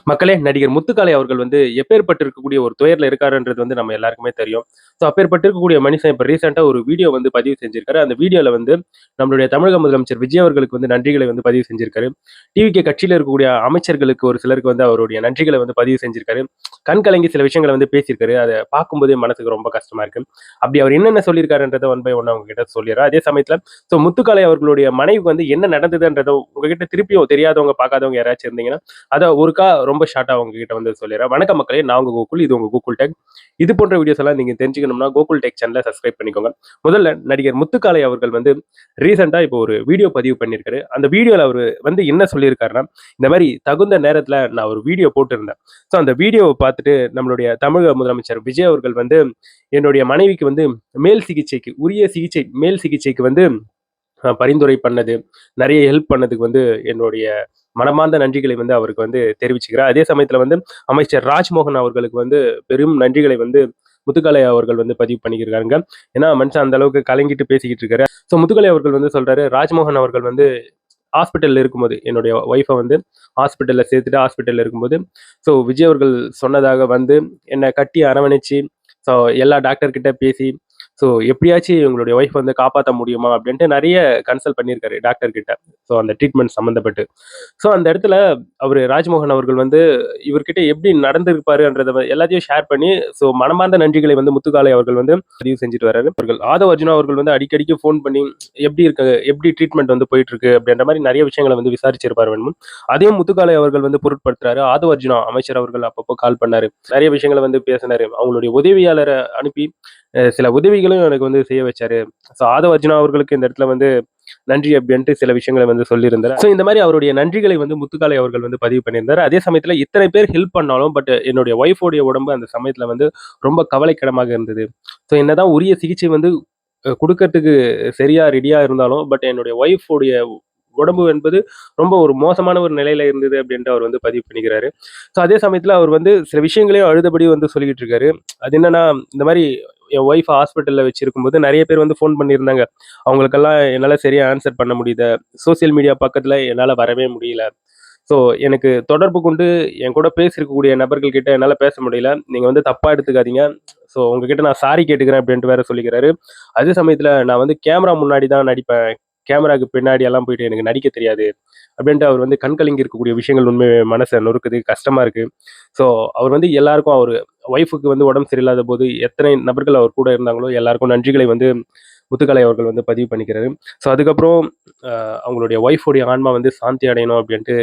மக்களே, நடிகர் முத்துக்காளை அவர்கள் வந்து எப்பேர்ப்பட்டு இருக்கக்கூடிய ஒரு துயர்ல இருக்காருன்றது வந்து நம்ம எல்லாருக்குமே தெரியும். ஸோ அப்பேர்ப்பட்டு இருக்கக்கூடிய மனுஷன் இப்ப ரீசென்ட்டா ஒரு வீடியோ வந்து பதிவு செஞ்சிருக்காரு. அந்த வீடியோல வந்து நம்மளுடைய தமிழக முதலமைச்சர் விஜய் அவர்களுக்கு வந்து நன்றிகளை வந்து பதிவு செஞ்சிருக்காரு. டிவிகே கட்சியில இருக்கக்கூடிய அமைச்சர்களுக்கு ஒரு சிலருக்கு வந்து அவருடைய நன்றிகளை வந்து பதிவு செஞ்சிருக்காரு. கண் கலங்கி சில விஷயங்கள வந்து பேசியிருக்காரு. அத பார்க்கும்போதே மனசுக்கு ரொம்ப கஷ்டமா இருக்கு. அப்படி அவர் என்னென்ன சொல்லியிருக்காருன்றத ஒன் பை ஒன்னா உங்ககிட்ட சொல்லிர்றேன். அதே சமயத்துல முத்துக்காளை அவர்களுடைய மனைவிக்கு வந்து என்ன நடந்ததுன்றத உங்ககிட்ட திருப்பியும் தெரியாதவங்க, பார்க்காதவங்க யாராச்சும் இருந்தீங்கன்னா, அத ஒருக்கா ரொம்ப ஷார்ட்டா உங்ககிட்ட வந்து சொல்லிடுறேன். வணக்கம் மக்களே! நான் உங்க கோகுல். இது உங்க கோகுல் டெக். இது போன்ற வீடியோஸ் எல்லாம் நீங்க தெரிஞ்சுக்கணும்னா, கோகுல் டெக் சேனல சப்ஸ்கிரைப் பண்ணிக்கோங்க. முதல்ல நடிகர் முத்துக்காளை அவர்கள் வந்து ரீசென்ட்டா இப்போ ஒரு வீடியோ பதிவு பண்ணியிருக்காரு. அந்த வீடியோல அவரு வந்து என்ன சொல்லியிருக்காருன்னா, இந்த மாரி தகுந்த நேரத்துல நான் ஒரு வீடியோ போட்டிருந்தேன். ஸோ அந்த வீடியோவ பார்த்துட்டு நம்மளுடைய தமிழக முதலமைச்சர் விஜய் அவர்கள் வந்து என்னுடைய மனைவிக்கு வந்து மேல் சிகிச்சைக்கு உரிய சிகிச்சை மேல் சிகிச்சைக்கு வந்து பரிந்துரை பண்ணது, நெறைய ஹெல்ப் பண்ணதுக்கு வந்து என்னுடைய மனமார்ந்த நன்றிகளை வந்து அவருக்கு வந்து தெரிவிச்சுக்கிறேன். அதே சமயத்துல வந்து அமைச்சர் ராஜ்மோகன் அவர்களுக்கு வந்து பெரும் நன்றிகளை வந்து முத்துக்காளை அவர்கள் வந்து பதிவு பண்ணியிருக்காங்க. ஏன்னா மனுஷன் அந்த அளவுக்கு கலங்கிட்டு பேசிக்கிட்டு இருக்காரு. ஸோ முத்துக்காளை அவர்கள் வந்து சொல்றாரு, ராஜ்மோகன் அவர்கள் வந்து ஹாஸ்பிட்டல்ல இருக்கும்போது, என்னுடைய ஒய்ஃப வந்து ஹாஸ்பிட்டல்ல சேர்த்துட்டு ஹாஸ்பிட்டல்ல இருக்கும்போது, ஸோ விஜய் அவர்கள் சொன்னதாக வந்து என்ன கட்டி அரவணைச்சு, ஸோ எல்லா டாக்டர் கிட்ட பேசி, ஸோ எப்படியாச்சும் இவங்களுடைய ஒய்ஃப் வந்து காப்பாத்த முடியுமா? அப்படின்ட்டு நெறைய கன்சல்ட் பண்ணியிருக்காரு டாக்டர் கிட்ட. ஸோ அந்த ட்ரீட்மெண்ட் சம்மந்தப்பட்டு. ஸோ அந்த இடத்துல அவரு ராஜ்மோகன் அவர்கள் வந்து இவர்கிட்ட எப்படி நடந்திருப்பாருன்றத எல்லாத்தையும் ஷேர் பண்ணி, ஸோ மனமார்ந்த நன்றிகளை வந்து முத்துக்காளை அவர்கள் வந்து பதிவு செஞ்சுட்டு வர்றாரு. அவர்கள் ஆதவ் அர்ஜுனா அவர்கள் வந்து அடிக்கடிக்கு ஃபோன் பண்ணி எப்படி இருக்கு? எப்படி ட்ரீட்மெண்ட் வந்து போயிட்டு இருக்கு? அப்படின்ற மாரி நெறைய விஷயங்கள வந்து விசாரிச்சிருப்பார் வேணும். அதையும் முத்துக்காளை அவர்கள் வந்து பொருட்படுத்துறாரு. ஆதவ் அர்ஜுனா அமைச்சர் அவர்கள் அப்பப்போ கால் பண்ணாரு. நெறைய விஷயங்கள வந்து பேசினாரு. அவங்களுடைய உதவியாளர அனுப்பி சில உதவிகளும் எனக்கு வந்து செய்ய வச்சாரு. ஸோ ஆதவ் அர்ஜுனா அவர்களுக்கு இந்த இடத்துல வந்து நன்றி அப்படின்ட்டு சில விஷயங்கள வந்து சொல்லியிருந்தாரு. ஸோ இந்த மாரி அவருடைய நன்றிகளை வந்து முத்துக்காளை அவர்கள் வந்து பதிவு பண்ணியிருந்தாரு. அதே சமயத்துல இத்தனை பேர் ஹெல்ப் பண்ணாலும், என்னுடைய ஒய்ஃபோடைய உடம்பு அந்த சமயத்துல வந்து ரொம்ப கவலைக்கிடமாக இருந்தது. ஸோ என்னதான் உரிய சிகிச்சை வந்து குடுக்கறதுக்கு சரியா ரெடியா இருந்தாலும், என்னுடைய ஒய்ஃபோடைய உடம்பு என்பது ரொம்ப ஒரு மோசமான ஒரு நிலையில இருந்தது அப்படின்ட்டு அவர் வந்து பதிவு பண்ணிக்கிறாரு. ஸோ அதே சமயத்துல அவர் வந்து சில விஷயங்களையும் அழுதபடி வந்து சொல்லிக்கிட்டு இருக்காரு. அது என்னன்னா, இந்த மாரி என் ஒய்ஃப் ஹாஸ்பிட்டல்ல வச்சிருக்கும்போது நெறைய பேர் வந்து ஃபோன் பண்ணியிருந்தாங்க. அவங்களுக்கெல்லாம் என்னால சரியா ஆன்சர் பண்ண முடியல. சோசியல் மீடியா பக்கத்துல என்னால வரவே முடியல. ஸோ எனக்கு தொடர்பு கொண்டு என் கூட பேசியிருக்கக்கூடிய நபர்கள் கிட்ட என்னால பேச முடியல. நீங்க வந்து தப்பா எடுத்துக்காதீங்க. ஸோ உங்ககிட்ட நான் சாரி கேட்டுக்கிறேன் அப்படின்ட்டு வேற சொல்லிக்கிறாரு. அதே சமயத்துல நான் வந்து கேமரா முன்னாடி தான் நடிப்பேன். கேமராக்கு பின்னாடி எல்லாம் போயிட்டு எனக்கு நடிக்க தெரியாது. அப்படின்ட்டு அவர் வந்து கண் கலங்கி இருக்கக்கூடிய விஷயங்கள் உண்மையாவே மனச நொறுக்குது, கஷ்டமா இருக்கு. ஸோ அவர் வந்து எல்லாருக்கும் அவரு ஒய்ஃப்க்கு வந்து உடம்பு சரியில்லாத போது எத்தனை நபர்கள் அவர் கூட இருந்தாங்களோ எல்லாருக்கும் நன்றிகளை வந்து முத்துக்காளை அவர்கள் வந்து பதிவு பண்ணிக்கிறாரு. ஸோ அதுக்கப்புறம் அவங்களுடைய ஒய்ஃபுடைய ஆன்மா வந்து சாந்தி அடையணும் அப்படின்ட்டு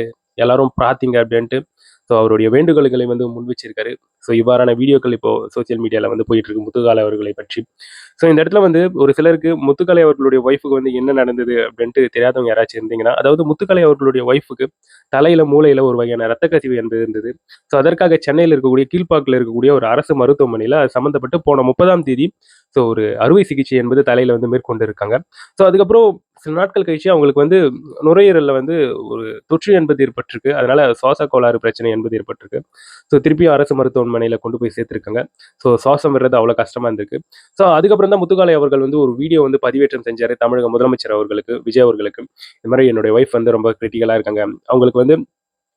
எல்லாரும் பிரார்த்திங்க அப்படின்ட்டு ஸோ அவருடைய வேண்டுகோள்களை வந்து முன் வச்சிருக்காரு. ஸோ இவ்வாறான வீடியோக்கள் இப்போ சோசியல் மீடியால வந்து போயிட்டு இருக்கு முத்துக்காளை அவர்களை பற்றி. ஸோ இந்த இடத்துல வந்து ஒரு சிலருக்கு முத்துக்காளை அவர்களுடைய ஒய்ஃபுக்கு வந்து என்ன நடந்தது அப்படின்ட்டு தெரியாதவங்க யாராச்சும் இருந்தீங்கன்னா, அதாவது முத்துக்காளை அவர்களுடைய ஒய்ஃபுக்கு தலையில, மூளையில ஒரு வகையான ரத்த கசிவு என்பது இருந்தது. ஸோ அதற்காக சென்னையில இருக்கக்கூடிய கீழ்ப்பாக்கத்துல இருக்கக்கூடிய ஒரு அரசு மருத்துவமனையில அது சம்மந்தப்பட்டு போன 30ஆம் தேதி ஸோ ஒரு அறுவை சிகிச்சை என்பது தலையில வந்து மேற்கொண்டு இருக்காங்க. ஸோ அதுக்கப்புறம் சில நாட்கள் கழிச்சு அவங்களுக்கு வந்து நுரையீரல்ல வந்து ஒரு தொற்று என்பது ஏற்பட்டிருக்கு. அதனால சுவாச கோளாறு பிரச்சனை என்பது ஏற்பட்டிருக்கு. ஸோ திருப்பியும் அரசு மருத்துவமனையில கொண்டு போய் சேர்த்திருக்காங்க. ஸோ சுவாசம் விடுறது அவ்வளோ கஷ்டமா இருந்திருக்கு. ஸோ அதுக்கப்புறம் தான் முத்துக்காளை அவர்கள் வந்து ஒரு வீடியோ வந்து பதிவேற்றம் செஞ்சாரு தமிழக முதலமைச்சர் அவர்களுக்கு, விஜய் அவர்களுக்கு. இந்த மாரி என்னுடைய ஒய்ஃப் வந்து ரொம்ப கிரிட்டிக்கலா இருக்காங்க. அவங்களுக்கு வந்து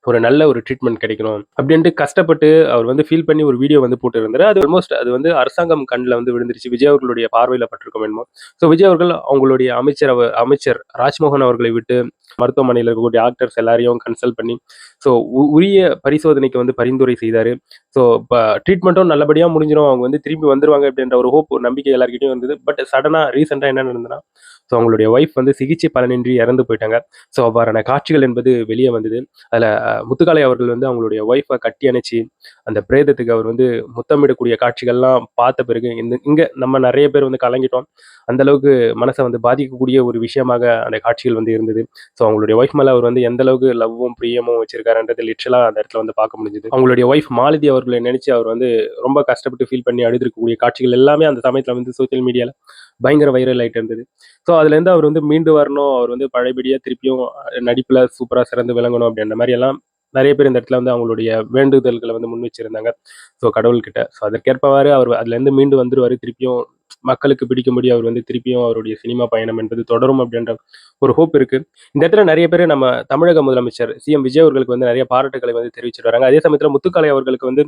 ஒரு நல்ல ஒரு ட்ரீட்மெண்ட் கிடைக்கணும் அப்படின்ட்டு கஷ்டப்பட்டு அவர் வந்து ஃபீல் பண்ணி ஒரு வீடியோ வந்து போட்டிருந்தாரு. அது ஆல்மோஸ்ட் அது வந்து அரசாங்கம் கண்ல வந்து விழுந்துருச்சு. விஜய் அவர்களுடைய பார்வையில பட்டிருக்கும் என்னமோ. ஸோ விஜய் அவர்கள் அவங்களுடைய அமைச்சர் ராஜ்மோகன் அவர்களை விட்டு மருத்துவமனையில இருக்கக்கூடிய டாக்டர்ஸ் எல்லாரையும் கன்சல்ட் பண்ணி, ஸோ உரிய பரிசோதனைக்கு வந்து பரிந்துரை செய்தாரு. ஸோ இப்ப ட்ரீட்மெண்ட்டும் நல்லபடியா முடிஞ்சிரும். அவங்க வந்து திரும்பி வந்துருவாங்க அப்படின்ற ஒரு ஹோப், ஒரு நம்பிக்கை எல்லார்கிட்டயும் இருந்தது. சடனா ரீசென்ட்டா என்ன நடந்ததுன்னா, ஸோ அவங்களுடைய ஒய்ஃப் வந்து சிகிச்சை பலனின்றி இறந்து போயிட்டாங்க. ஸோ அவ்வாறான காட்சிகள் என்பது வெளிய வந்தது. அதுல முத்துக்காளை அவர்கள் வந்து அவங்களுடைய ஒய்ஃப கட்டி அணைச்சு, அந்த பிரேதத்துக்கு அவர் வந்து முத்தமிடக்கூடிய காட்சிகள்லாம் பார்த்த பிறகு, இங்க நம்ம நெறைய பேர் வந்து கலங்கிட்டோம். அந்த அளவுக்கு மனச வந்து பாதிக்கக்கூடிய ஒரு விஷயமாக அந்த காட்சிகள் வந்து இருந்தது. ஸோ அவங்களுடைய ஒய்ஃப் மேல அவர் வந்து எந்த அளவுக்கு லவ்வும், பிரியமும் வச்சிருக்காருன்றது லிட்டரலா அந்த இடத்துல வந்து பார்க்க முடிஞ்சது. அவங்களுடைய ஒய்ஃப் மாலதி அவர்களை நினைச்சு அவர் வந்து ரொம்ப கஷ்டப்பட்டு ஃபீல் பண்ணி அழுதுருக்கக்கூடிய காட்சிகள் எல்லாமே அந்த சமயத்துல வந்து சோசியல் மீடியால பயங்கர வைரல் ஆயிட்டு இருந்தது. ஸோ அதுலேருந்து அவர் வந்து மீண்டு வரணும். அவர் வந்து பழையபடியா திருப்பியும் நடிப்புல சூப்பரா சிறந்து விளங்கணும் அப்படின்ற மாரி எல்லாம் நெறைய பேர் இந்த இடத்துல வந்து அவங்களுடைய வேண்டுதல்கள வந்து முன் வச்சிருந்தாங்க. ஸோ கடவுள்கிட்ட. ஸோ அதற்கேற்பவாறு அவர் அதுலேருந்து மீண்டு வந்துருவாரு. திருப்பியும் மக்களுக்கு பிடிக்கும்படி அவர் வந்து திருப்பியும் அவருடைய சினிமா பயணம் என்பது தொடரும் அப்படின்ற ஒரு ஹோப் இருக்கு. இந்த இடத்துல நிறைய பேர் நம்ம தமிழக முதலமைச்சர் சிஎம் விஜய் அவர்களுக்கு வந்து நிறைய பாராட்டுக்களை வந்து தெரிவிச்சுட்டு வராங்க. அதே சமயத்துல முத்துக்காளை அவர்களுக்கு வந்து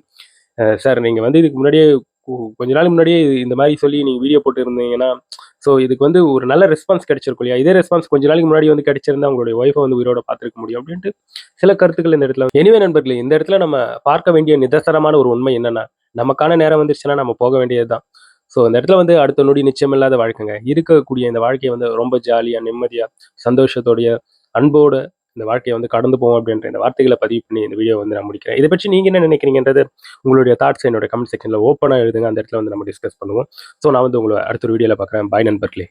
சார் நீங்க வந்து இதுக்கு முன்னாடியே கொஞ்ச நாள் முன்னாடியே இந்த மாரி சொல்லி நீங்க வீடியோ போட்டிருந்தீங்கன்னா, ஸோ இதுக்கு வந்து ஒரு நல்ல ரெஸ்பான்ஸ் கிடைச்சிருக்கும் இல்லையா? இதே ரெஸ்பான்ஸ் கொஞ்ச நாளைக்கு முன்னாடி வந்து கிடைச்சிருந்தா உங்களுடைய ஒய்ஃப வந்து உயிரோட பார்த்திருக்க முடியும் அப்படின்ட்டு சில கருத்துக்கள் இந்த இடத்துல எனிவே நண்பர்களே, இந்த இடத்துல நம்ம பார்க்க வேண்டிய நிதர்சனமான ஒரு உண்மை என்னன்னா, நமக்கான நேரம் வந்துருச்சுன்னா நம்ம போக வேண்டியது தான். ஸோ இந்த இடத்துல வந்து அடுத்த நொடி நிச்சயமில்லாத வாழ்க்கைங்க. இருக்கக்கூடிய இந்த வாழ்க்கைய வந்து ரொம்ப ஜாலியா, நிம்மதியா, சந்தோஷத்தோடய, அன்போட இந்த வாழ்க்கைய வந்து கடந்து போவோம் அப்படின்ற இந்த வார்த்தைகள பதிவு பண்ணி இந்த வீடியோ வந்து நான் முடிக்கிறேன். இத பற்றி நீங்க என்ன நினைக்கிறீங்கன்றது உங்களுடைய தாட்ஸ் என்னோட கமெண்ட் செக்ஷன்ல ஓப்பனா எழுதுங்க. அந்த இடத்துல வந்து நம்ம டிஸ்கஸ் பண்ணுவோம். ஸோ நான் வந்து உங்கள அடுத்த ஒரு வீடியோல பார்க்குறேன். பாய் நண்பர்களே.